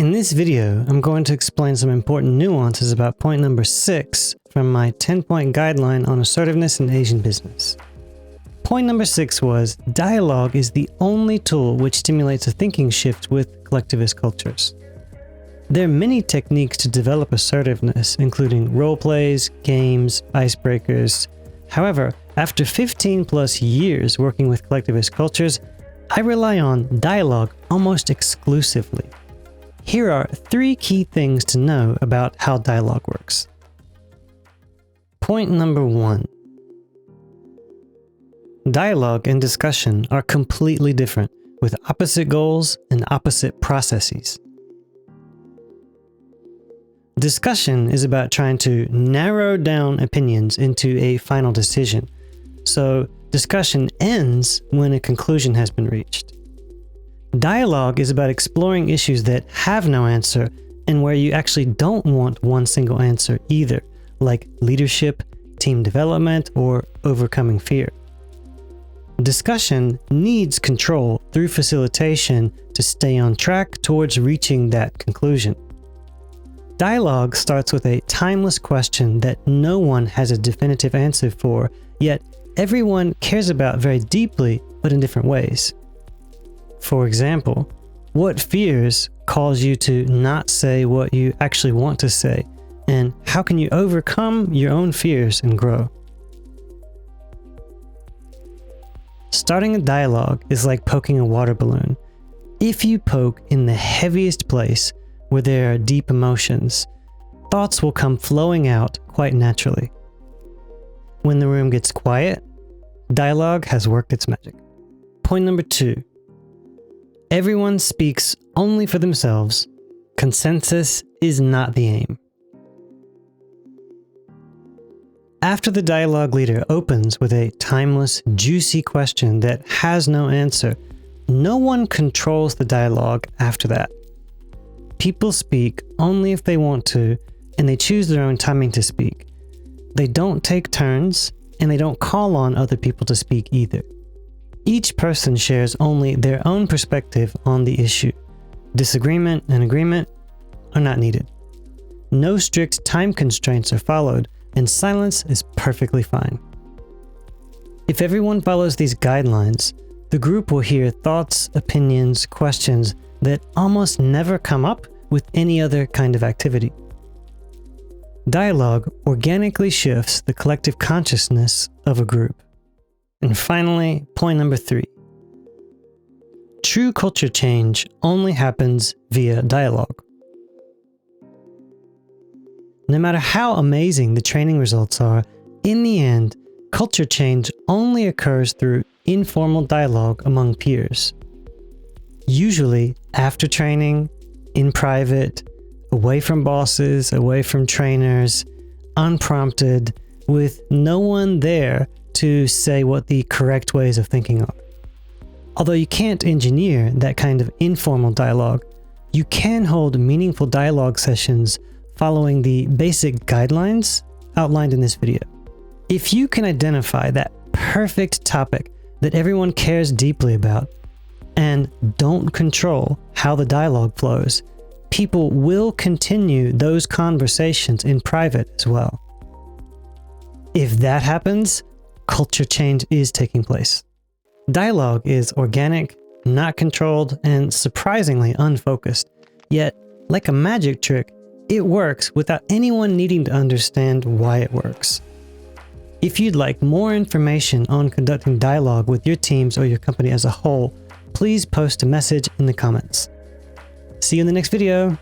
In this video, I'm going to explain some important nuances about point number 6 from my 10-point guideline on assertiveness in Asian business. Point number 6 was, dialogue is the only tool which stimulates a thinking shift with collectivist cultures. There are many techniques to develop assertiveness, including role plays, games, icebreakers. However, after 15 plus years working with collectivist cultures, I rely on dialogue almost exclusively. Here are 3 key things to know about how dialogue works. Point number 1. Dialogue and discussion are completely different, with opposite goals and opposite processes. Discussion is about trying to narrow down opinions into a final decision, so discussion ends when a conclusion has been reached. Dialogue is about exploring issues that have no answer and where you actually don't want one single answer either, like leadership, team development, or overcoming fear. Discussion needs control through facilitation to stay on track towards reaching that conclusion. Dialogue starts with a timeless question that no one has a definitive answer for, yet everyone cares about very deeply, but in different ways. For example, what fears cause you to not say what you actually want to say, and how can you overcome your own fears and grow? Starting a dialogue is like poking a water balloon. If you poke in the heaviest place where there are deep emotions, thoughts will come flowing out quite naturally. When the room gets quiet, dialogue has worked its magic. Point number 2. Everyone speaks only for themselves. Consensus is not the aim. After the dialogue leader opens with a timeless, juicy question that has no answer, no one controls the dialogue after that. People speak only if they want to, and they choose their own timing to speak. They don't take turns, and they don't call on other people to speak either. Each person shares only their own perspective on the issue. Disagreement and agreement are not needed. No strict time constraints are followed, and silence is perfectly fine. If everyone follows these guidelines, the group will hear thoughts, opinions, questions that almost never come up with any other kind of activity. Dialogue organically shifts the collective consciousness of a group. And finally, point number 3. True culture change only happens via dialogue. No matter how amazing the training results are, in the end, culture change only occurs through informal dialogue among peers. Usually after training, in private, away from bosses, away from trainers, unprompted, with no one there to say what the correct ways of thinking are. Although you can't engineer that kind of informal dialogue, you can hold meaningful dialogue sessions following the basic guidelines outlined in this video. If you can identify that perfect topic that everyone cares deeply about and don't control how the dialogue flows, people will continue those conversations in private as well. If that happens, culture change is taking place. Dialogue is organic, not controlled, and surprisingly unfocused. Yet, like a magic trick, it works without anyone needing to understand why it works. If you'd like more information on conducting dialogue with your teams or your company as a whole, please post a message in the comments. See you in the next video.